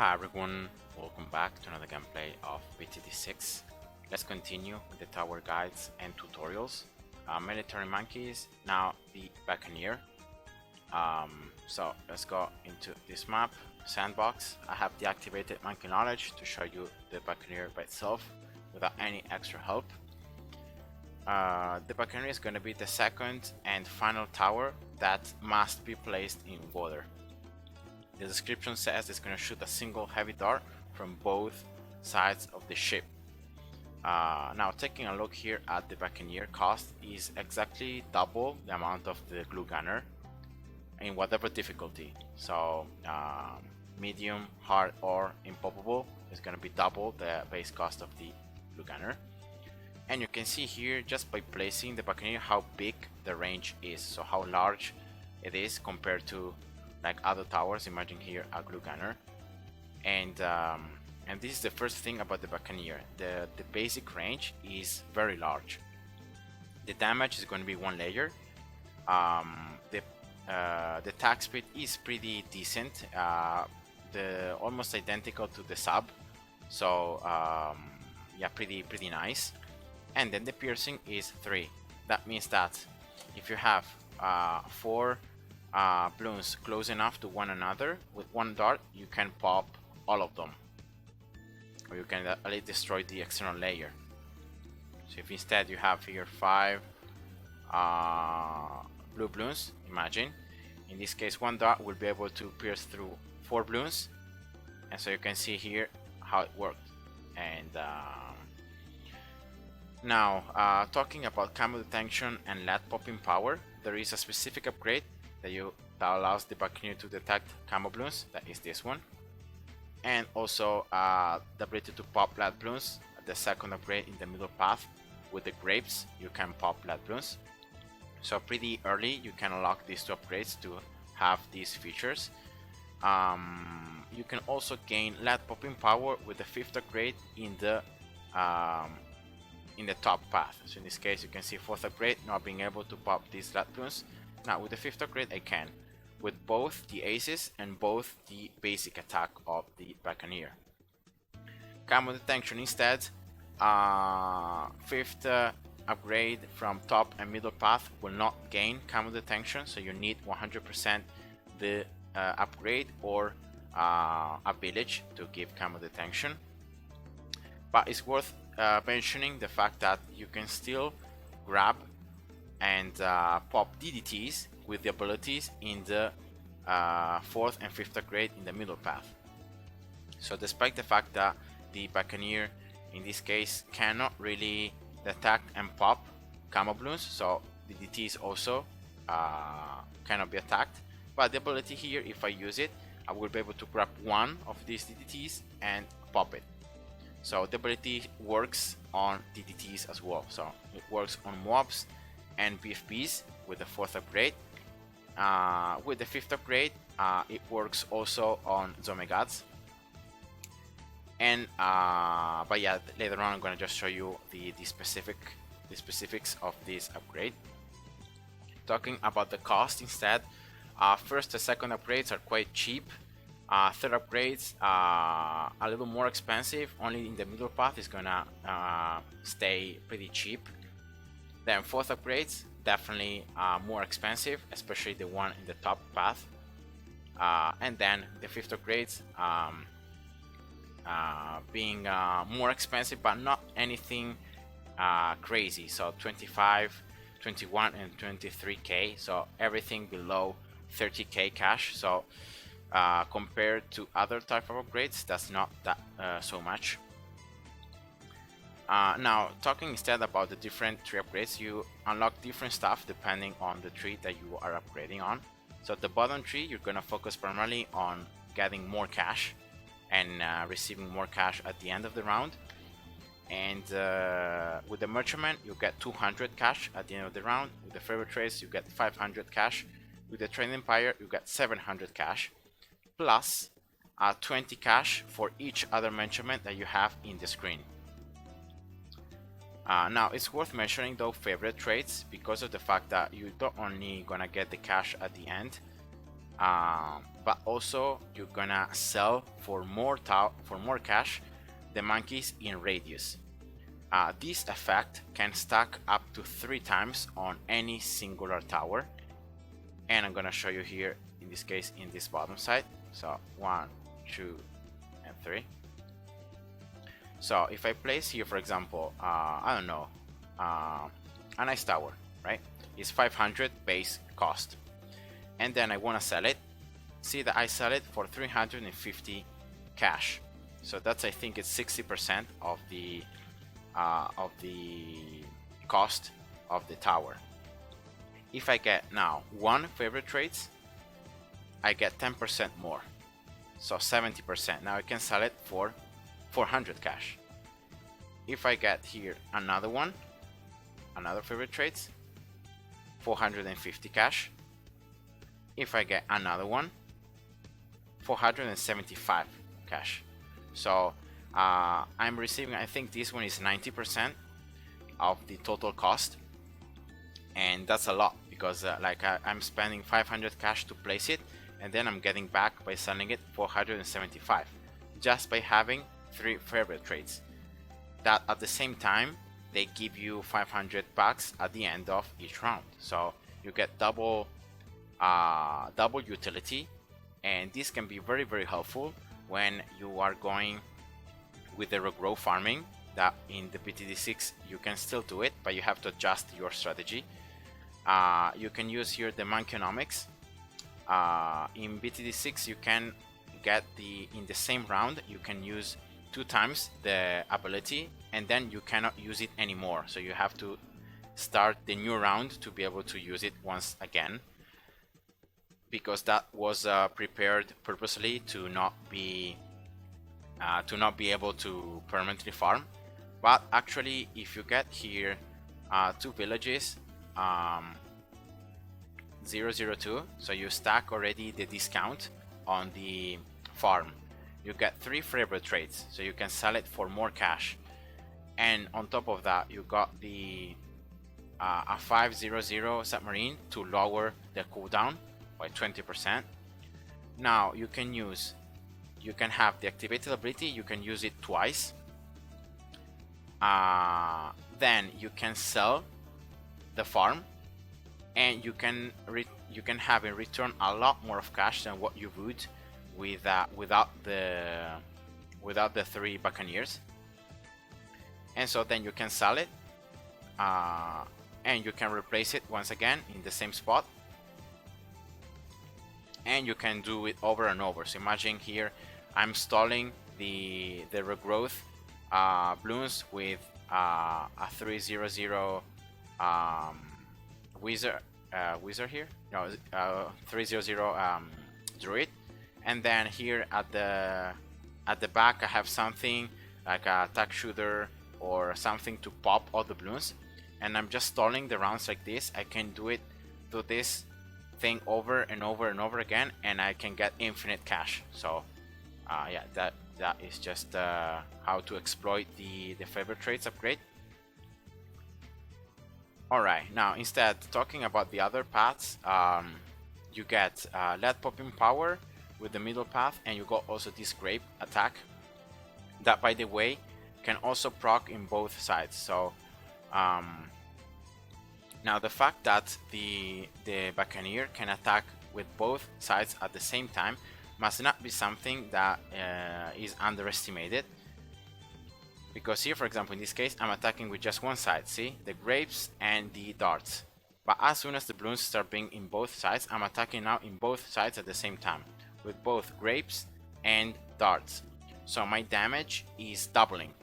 Hi everyone, welcome back to another gameplay of BTD6. Let's continue with the tower guides and tutorials. Military monkeys, now the Buccaneer. So let's go into this map, sandbox. I have deactivated monkey knowledge to show you the Buccaneer by itself without any extra help. The Buccaneer is going to be the second and final tower that must be placed in water. The description says it's going to shoot a single heavy dart from both sides of the ship. Now taking a look here at the Buccaneer, cost is exactly double the amount of the glue gunner in whatever difficulty. So medium, hard or impoppable is going to be double the base cost of the glue gunner. And you can see here just by placing the Buccaneer how big the range is, so how large it is compared to like other towers. Imagine here a glue gunner, and this is the first thing about the Buccaneer. The basic range is very large. The damage is going to be one layer. The attack speed is pretty decent, almost identical to the sub. So yeah, pretty nice. And then the piercing is 3. That means that if you have 4 Bloons close enough to one another, with one dart you can pop all of them, or you can at least destroy the external layer. So if instead you have here 5 blue Bloons, imagine in this case one dart will be able to pierce through 4 Bloons, and so you can see here how it worked. And now talking about camo detection and lead popping power, there is a specific upgrade that allows the Buccaneer to detect camo Bloons. That is this one, and also the ability to pop lead Bloons. The second upgrade in the middle path with the grapes, you can pop lead Bloons. So pretty early you can unlock these 2 upgrades to have these features. You can also gain lead popping power with the 5th upgrade in the top path. So in this case you can see 4th upgrade not being able to pop these lead Bloons. Now with the 5th upgrade I can, with both the aces and both the basic attack of the Buccaneer. Camo detection instead, 5th upgrade from top and middle path will not gain camo detection, so you need 100% the upgrade or a village to give camo detection. But it's worth mentioning the fact that you can still grab and pop DDTs with the abilities in the 4th and 5th upgrade in the middle path. So despite the fact that the Buccaneer in this case cannot really detect and pop camo Bloons, so DDTs also cannot be attacked, but the ability here, if I use it, I will be able to grab one of these DDTs and pop it. So the ability works on DDTs as well, so it works on mobs and BFBs with the 4th upgrade. With the 5th upgrade, it works also on Zomegads. And but yeah, later on I'm gonna just show you the specifics of this upgrade. Talking about the cost instead, first and second upgrades are quite cheap. Third upgrades a little more expensive. Only in the middle path is gonna stay pretty cheap. Then 4th upgrades definitely more expensive, especially the one in the top path. And then the 5th upgrades being more expensive, but not anything crazy. So 25, 21 and 23k, so everything below 30k cash. So compared to other type of upgrades, that's not that so much. Now talking instead about the different tree upgrades, you unlock different stuff depending on the tree that you are upgrading on. So at the bottom tree you're gonna focus primarily on getting more cash and receiving more cash at the end of the round. And with the merchantman you get 200 cash at the end of the round. With the favorite trades you get 500 cash. With the trade empire you get 700 cash, plus 20 cash for each other merchantman that you have in the screen. Now it's worth mentioning though favorite trades, because of the fact that you don't only gonna get the cash at the end, but also you're gonna sell for more cash the monkeys in radius. This effect can stack up to 3 times on any singular tower, and I'm gonna show you here in this case in this bottom side. So 1, 2, and 3. So if I place here, for example, I don't know, a nice tower, right? It's 500 base cost, and then I want to sell it. See that I sell it for 350 cash. So that's, I think it's 60% of the cost of the tower. If I get now 1 favorite traits, I get 10% more, so 70%. Now I can sell it for 400 cash. If I get here another one, another favorite traits, 450 cash. If I get another one, 475 cash. So I'm receiving, I think this one is 90% of the total cost, and that's a lot because I'm spending 500 cash to place it, and then I'm getting back by selling it 475 just by having 3 favorite traits. That at the same time they give you 500 bucks at the end of each round, so you get double utility, and this can be very, very helpful when you are going with the regrow farming. That in the BTD6 you can still do it, but you have to adjust your strategy. You can use here the monkeyonomics. In BTD6 you can get in the same round you can use 2 times the ability, and then you cannot use it anymore, so you have to start the new round to be able to use it once again, because that was prepared purposely to not be able to permanently farm. But actually, if you get here 2 villages, 002, so you stack already the discount on the farm. You get 3 favorite traits, so you can sell it for more cash, and on top of that you got the a 500 submarine to lower the cooldown by 20%. Now you can have the activated ability, you can use it twice. Then you can sell the farm, and you can have in return a lot more of cash than what you would without the 3 Buccaneers. And so then you can sell it, and you can replace it once again in the same spot, and you can do it over and over. So imagine here I'm stalling the regrowth Bloons with a 300 wizard here, no, 300 druid, and then here at the back I have something like a attack shooter or something to pop all the Bloons, and I'm just stalling the rounds like this. I can do this thing over and over and over again, and I can get infinite cash. So yeah, that is just how to exploit the favorite traits upgrade. Alright, now instead talking about the other paths, you get lead popping power with the middle path, and you got also this grape attack that, by the way, can also proc in both sides. So now the fact that the Buccaneer can attack with both sides at the same time must not be something that is underestimated, because here, for example, in this case I'm attacking with just one side, see, the grapes and the darts, but as soon as the Bloons start being in both sides, I'm attacking now in both sides at the same time with both grapes and darts, so my damage is doubling.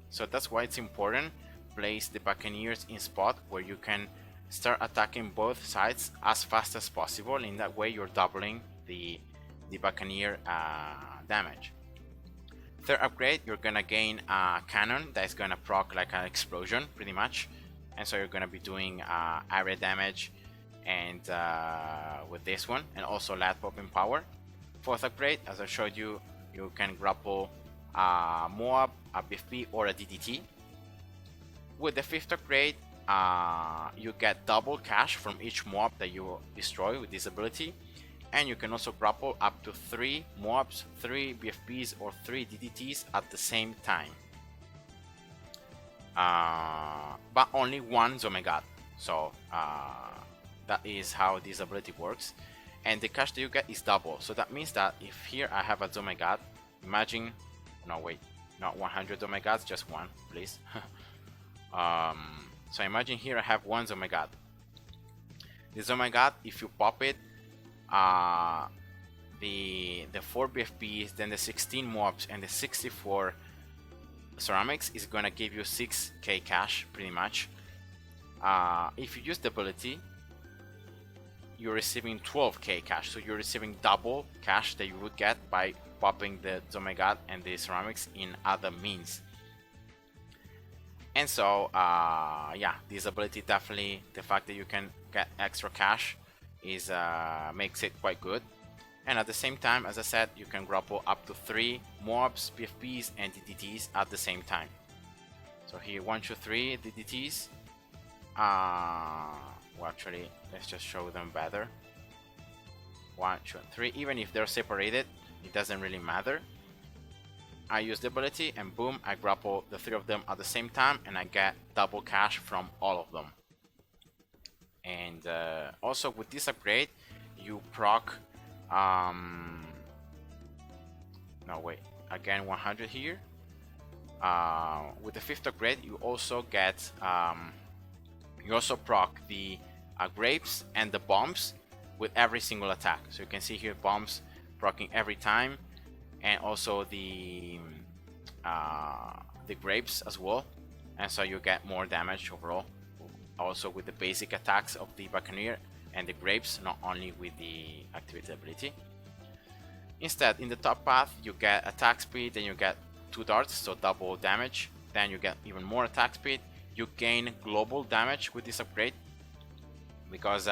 So that's why it's important place the Buccaneers in spot where you can start attacking both sides as fast as possible. In that way you're doubling the Buccaneer damage. Third upgrade, you're gonna gain a cannon that is gonna proc like an explosion pretty much, and so you're gonna be doing area damage and with this one, and also lead popping power. Fourth upgrade, as I showed you, you can grapple a Moab, a BFP, or a DDT. With the fifth upgrade, you get double cash from each mob that you destroy with this ability, and you can also grapple up to 3 mobs, 3 BFBs, or 3 DDTs at the same time. But only one Zomegad. So that is how this ability works. And the cash that you get is double. So that means that if here I have a Zomegad, imagine, no wait, not 100 Zomegads, just one, please. So imagine here I have one Zomegad. This Zomegad, if you pop it, the 4 BFBs, then the 16 mobs, and the 64 ceramics is gonna give you 6k cash pretty much. If you use the ability, you're receiving 12k cash, so you're receiving double cash that you would get by popping the Zomegad and the ceramics in other means. And so yeah, this ability definitely, the fact that you can get extra cash is makes it quite good. And at the same time, as I said, you can grapple up to 3 mobs, PFPs, and DDTs at the same time. So here, 1, 2, 3 DDTs. Well, actually, let's just show them better. 1, 2, 3. Even if they're separated, it doesn't really matter. I use the ability, and boom, I grapple the 3 of them at the same time, and I get double cash from all of them. And also with this upgrade, you proc. No wait, again 100 here. With the 5th upgrade, you also get you also proc the grapes and the bombs with every single attack. So you can see here bombs proccing every time, and also the grapes as well, and so you get more damage overall. Also with the basic attacks of the Buccaneer and the grapes, not only with the activated ability. Instead, in the top path, you get attack speed, then you get 2 darts, so double damage. Then you get even more attack speed. You gain global damage with this upgrade because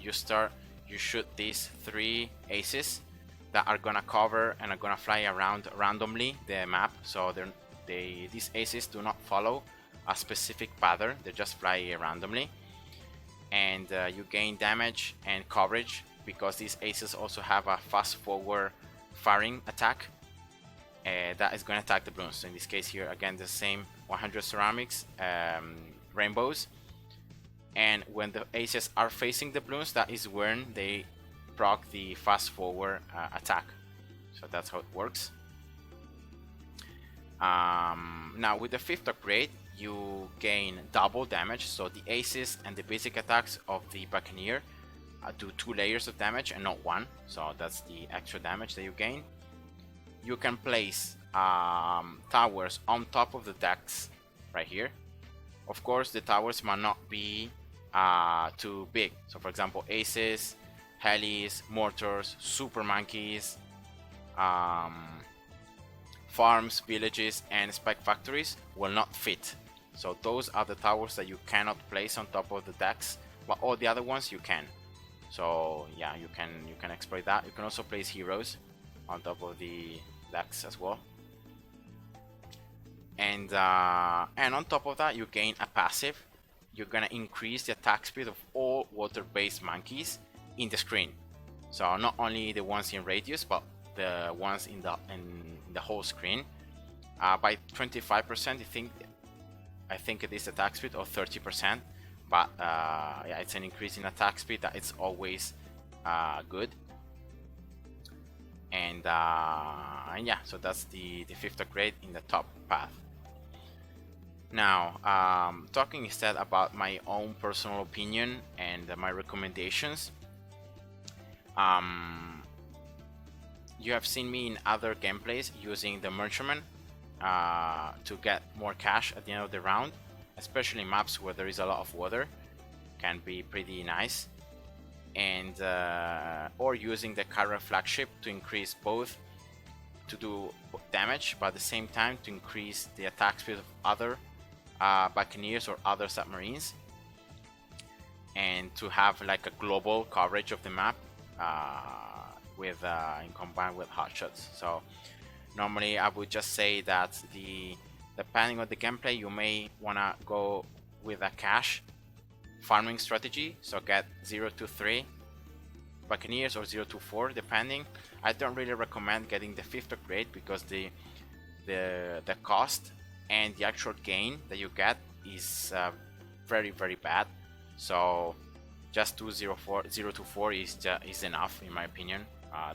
you shoot these 3 aces that are gonna cover and are gonna fly around randomly the map. So these aces do not follow a specific pattern; they just fly randomly. And you gain damage and coverage because these aces also have a fast forward firing attack that is going to attack the Bloons. So in this case here, again, the same 100 ceramics, rainbows. And when the aces are facing the Bloons, that is when they proc the fast forward attack. So that's how it works. Now with the 5th upgrade, you gain double damage, so the aces and the basic attacks of the Buccaneer do 2 layers of damage and not 1, so that's the extra damage that you gain. You can place towers on top of the decks right here. Of course, the towers might not be too big, so for example, aces, helis, mortars, super monkeys, farms, villages, and spec factories will not fit. So those are the towers that you cannot place on top of the decks, but all the other ones you can. So yeah, you can exploit that. You can also place heroes on top of the decks as well. And on top of that, you gain a passive. You're gonna increase the attack speed of all water-based monkeys in the screen. So not only the ones in radius, but the ones in the whole screen by 25%. I think it is attack speed, or 30%, but yeah, it's an increase in attack speed that it's always good. And yeah, so that's the 5th upgrade in the top path. Now, talking instead about my own personal opinion and my recommendations. You have seen me in other gameplays using the Merchantman to get more cash at the end of the round, especially maps where there is a lot of water, can be pretty nice. And or using the current flagship to increase both, to do damage, but at the same time to increase the attack speed of other Buccaneers or other submarines, and to have like a global coverage of the map with in combined with hotshots. So normally I would just say that depending on the gameplay, you may wanna go with a cash farming strategy, so get 0 to 3 Buccaneers or 024 depending. I don't really recommend getting the 5th upgrade because the cost and the actual gain that you get is very bad. So just 024 is enough in my opinion.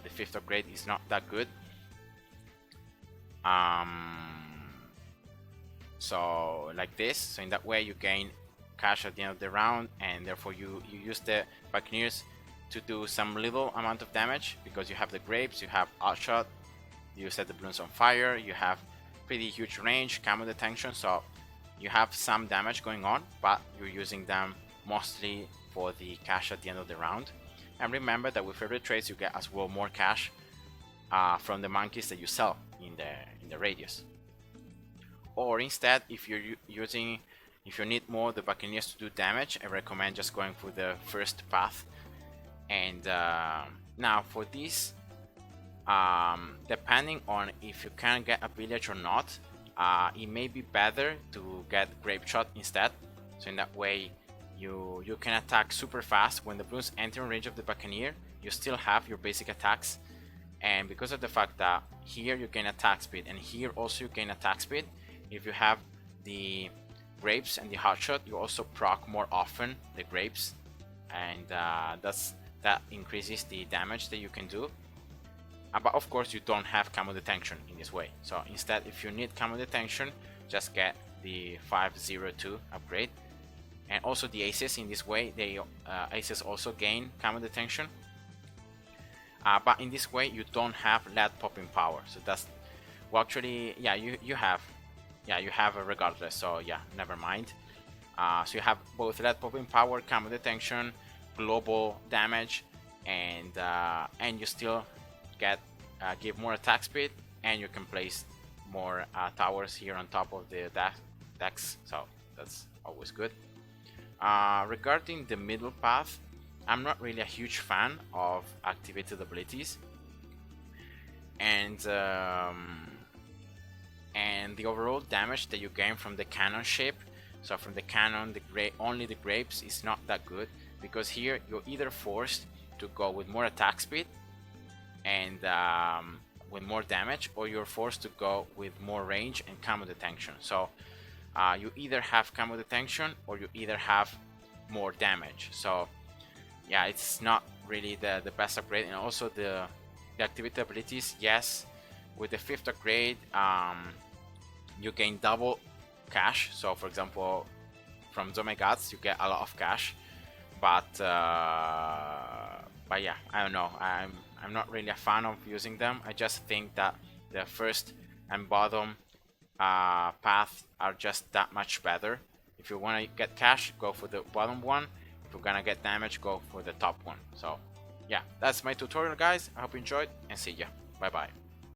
The 5th upgrade is not that good. So like this, so in that way you gain cash at the end of the round, and therefore you use the Buccaneers to do some little amount of damage because you have the grapes, you have outshot, you set the balloons on fire, you have pretty huge range, camo detection, so you have some damage going on, but you're using them mostly for the cash at the end of the round. And remember that with favorite trades you get as well more cash from the monkeys that you sell in the radius. Or instead, if you need more the Buccaneers to do damage, I recommend just going for the first path. And now for this, depending on if you can get a village or not, it may be better to get grape shot instead. So in that way you can attack super fast. When the balloons enter in range of the Buccaneer, you still have your basic attacks, and because of the fact that here you gain attack speed and here also you gain attack speed, if you have the grapes and the hotshot, you also proc more often the grapes, and that increases the damage that you can do. But of course you don't have camo detection in this way, so instead if you need camo detection, just get the 502 upgrade. And also the aces in this way, they aces also gain camo detection, but in this way you don't have lead popping power. So that's, well, actually, yeah, you have it regardless, so yeah, never mind. So you have both lead popping power, camo detection, global damage, and you still get give more attack speed, and you can place more towers here on top of the decks, so that's always good. Regarding the middle path, I'm not really a huge fan of activated abilities, and the overall damage that you gain from the cannon shape, so from the cannon, only the grapes, is not that good, because here you're either forced to go with more attack speed and with more damage, or you're forced to go with more range and camo detection. So you either have camo detection or you either have more damage. So yeah, it's not really the best upgrade. And also the activity abilities, yes, with the 5th upgrade you gain double cash. So for example, from Zomegods you get a lot of cash, but yeah, I don't know, I'm not really a fan of using them. I just think that the first and bottom path are just that much better. If you want to get cash, go for the bottom one. If you're gonna get damage, go for the top one. So yeah, that's my tutorial, guys. I hope you enjoyed, and see ya. Bye bye.